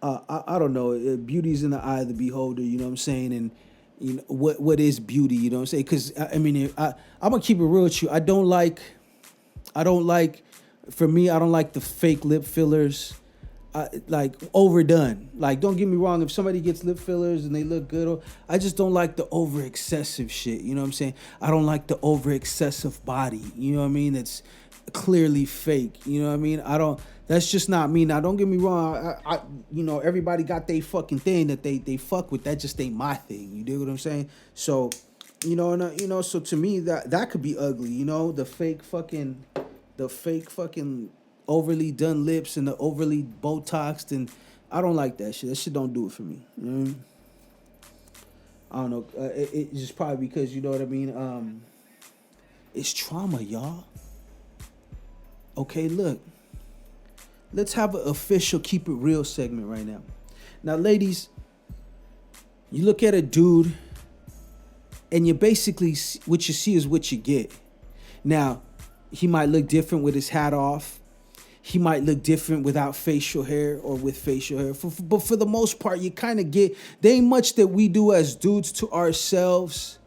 Speaker 1: I don't know. Beauty's in the eye of the beholder. You know what I'm saying? And you know what is beauty? You know what I'm saying? Because I mean, I'm gonna keep it real with you. I don't like. For me, I don't like the fake lip fillers. Like overdone. Like, don't get me wrong, if somebody gets lip fillers and they look good, I just don't like the over excessive shit. You know what I'm saying? I don't like the over excessive body. You know what I mean? That's clearly fake. You know what I mean? That's just not me. Now, don't get me wrong. I you know, everybody got their fucking thing that they fuck with. That just ain't my thing. You dig what I'm saying? So, you know, and you know, so to me that could be ugly. You know, the fake fucking overly done lips and the overly Botoxed, and I don't like that shit. That shit don't do it for me. You know what I mean? I don't know. It's just probably because, you know what I mean? It's trauma, y'all. Okay, look. Let's have an official keep it real segment right now. Now, ladies, you look at a dude and you basically, what you see is what you get. Now, he might look different with his hat off. He might look different without facial hair or with facial hair. But for the most part, you kind of get, there ain't much that we do as dudes to ourselves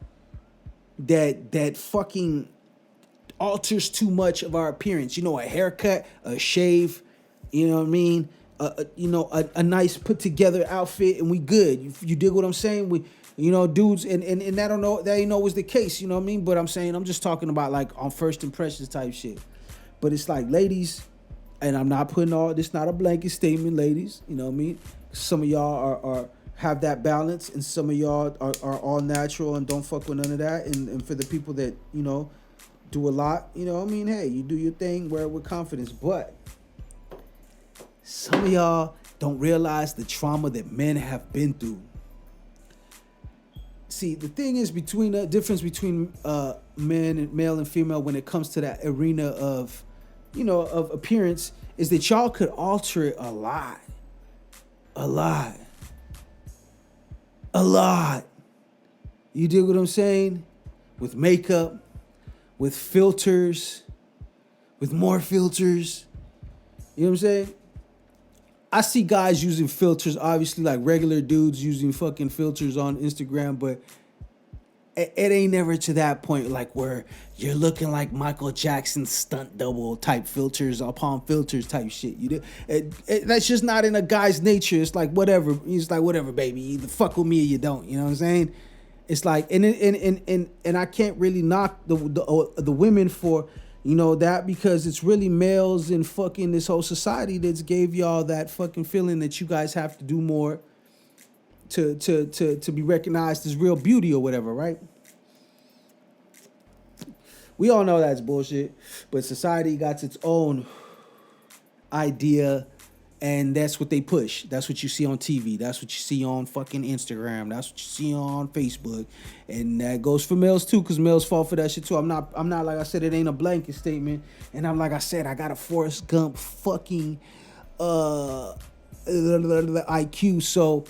Speaker 1: that fucking alters too much of our appearance. You know, a haircut, a shave, you know what I mean? You know, a nice put together outfit and we good. You dig what I'm saying? We, you know, dudes, and I don't know, that ain't always the case, you know what I mean? But I'm saying, I'm just talking about like on first impressions type shit. But it's like, ladies, and I'm not putting this not a blanket statement, ladies. You know what I mean? Some of y'all are have that balance, and some of y'all are all natural and don't fuck with none of that. And for the people that, you know, do a lot, you know what I mean? Hey, you do your thing, wear it with confidence. But some of y'all don't realize the trauma that men have been through. See, the thing is, between the difference between male and female when it comes to that arena of of appearance is that y'all could alter it a lot. A lot. A lot. You dig what I'm saying? With makeup, with filters, with more filters. You know what I'm saying? I see guys using filters, obviously, like regular dudes using fucking filters on Instagram, but it ain't never to that point, like where you're looking like Michael Jackson stunt double type filters upon filters type shit. That's just not in a guy's nature. It's like whatever. He's like whatever, baby. You either fuck with me or you don't. You know what I'm saying? It's like and I can't really knock the women for that, because it's really males in fucking this whole society that's gave y'all that fucking feeling that you guys have to do more to be recognized as real beauty or whatever, right? We all know that's bullshit, but society got its own idea, and that's what they push. That's what you see on TV. That's what you see on fucking Instagram. That's what you see on Facebook, and that goes for males too, because males fall for that shit too. I'm not like I said, it ain't a blanket statement, and I'm like I said, I got a Forrest Gump fucking IQ, so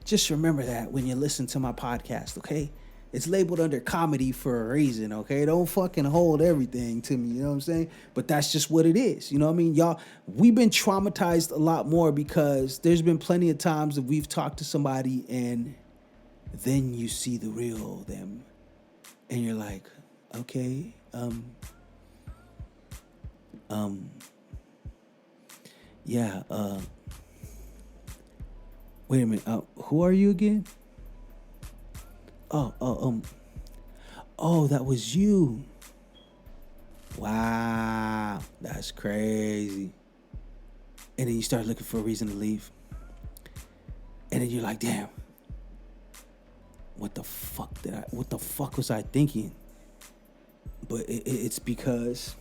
Speaker 1: just remember that when you listen to my podcast, okay? It's labeled under comedy for a reason, okay? Don't fucking hold everything to me, you know what I'm saying? But that's just what it is, you know what I mean? Y'all, we've been traumatized a lot more because there's been plenty of times that we've talked to somebody and then you see the real them and you're like, okay, yeah, wait a minute, who are you again? Oh, that was you. Wow, that's crazy. And then you start looking for a reason to leave. And then you're like, damn, what the fuck was I thinking? But it's because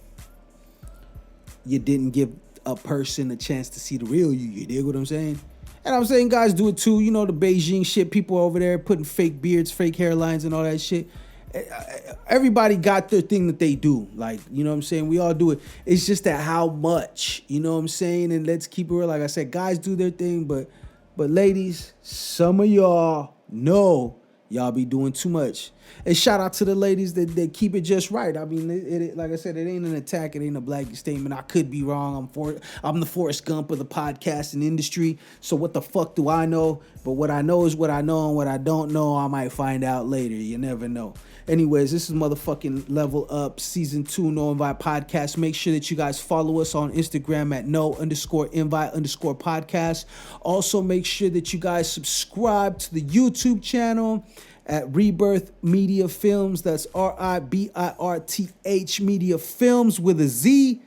Speaker 1: you didn't give a person a chance to see the real you. You dig what I'm saying? And I'm saying guys do it too. You know, the Beijing shit, people over there putting fake beards, fake hairlines and all that shit. Everybody got their thing that they do. Like, you know what I'm saying? We all do it. It's just that how much, you know what I'm saying? And let's keep it real. Like I said, guys do their thing, but ladies, some of y'all know y'all be doing too much. And shout out to the ladies that keep it just right. I mean, it like I said, it ain't an attack. It ain't a blanket statement. I could be wrong. I'm the Forrest Gump of the podcasting industry. So what the fuck do I know? But what I know is what I know, and what I don't know, I might find out later. You never know. Anyways, this is motherfucking Level Up Season 2 No Invite Podcast. Make sure that you guys follow us on Instagram at no_invite_podcast. Also, make sure that you guys subscribe to the YouTube channel at RiBirth Media Films. That's RiBirth Media Films with a Z.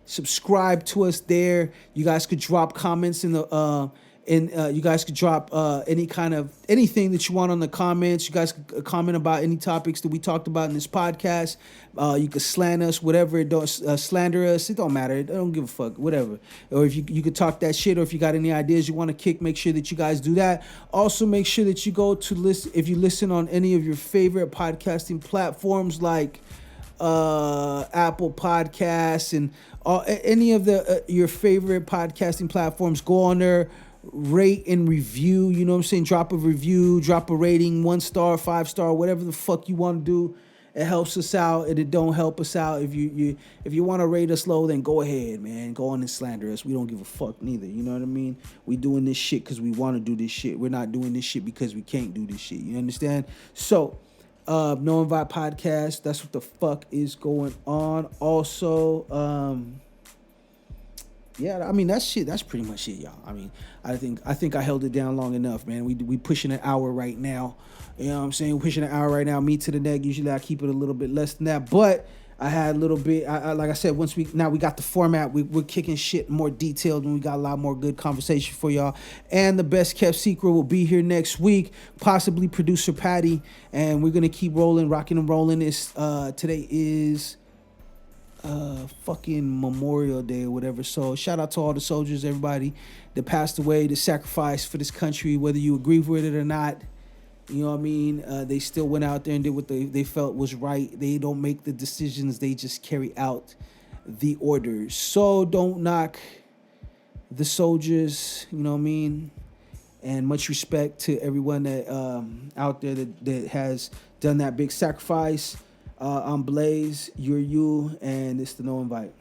Speaker 1: Subscribe to us there. You guys could drop comments in the you guys could drop anything that you want on the comments. You guys could comment about any topics that we talked about in this podcast. You could slander us, whatever. Don't slander us. It don't matter. I don't give a fuck. Whatever. Or if you could talk that shit, or if you got any ideas you want to kick, make sure that you guys do that. Also, make sure that you go to listen. If you listen on any of your favorite podcasting platforms like Apple Podcasts and any of the your favorite podcasting platforms, go on there. Rate and review, you know what I'm saying? Drop a review, drop a rating, 1 star, 5 star, whatever the fuck you want to do. It helps us out, and it don't help us out. If you want to rate us low, then go ahead, man. Go on and slander us. We don't give a fuck neither. You know what I mean? We doing this shit because we want to do this shit. We're not doing this shit because we can't do this shit. You understand? So, No Invite Podcast. That's what the fuck is going on. Also, yeah, I mean that's pretty much it, y'all. I mean, I think I held it down long enough, man. We pushing an hour right now. You know what I'm saying? Pushing an hour right now. Me to the neck. Usually I keep it a little bit less than that, but I had a little bit. I like I said, once we got the format. We're kicking shit more detailed, and we got a lot more good conversation for y'all. And the best kept secret will be here next week, possibly producer Patty, and we're gonna keep rolling, rocking and rolling. This today is fucking Memorial Day or whatever. So shout out to all the soldiers, everybody that passed away, that sacrificed for this country, whether you agree with it or not. You know what I mean? They still went out there and did what they felt was right. They don't make the decisions. They just carry out the orders. So don't knock the soldiers, you know what I mean? And much respect to everyone that out there that has done that big sacrifice. I'm Blaze, you're you, and it's the No Invite.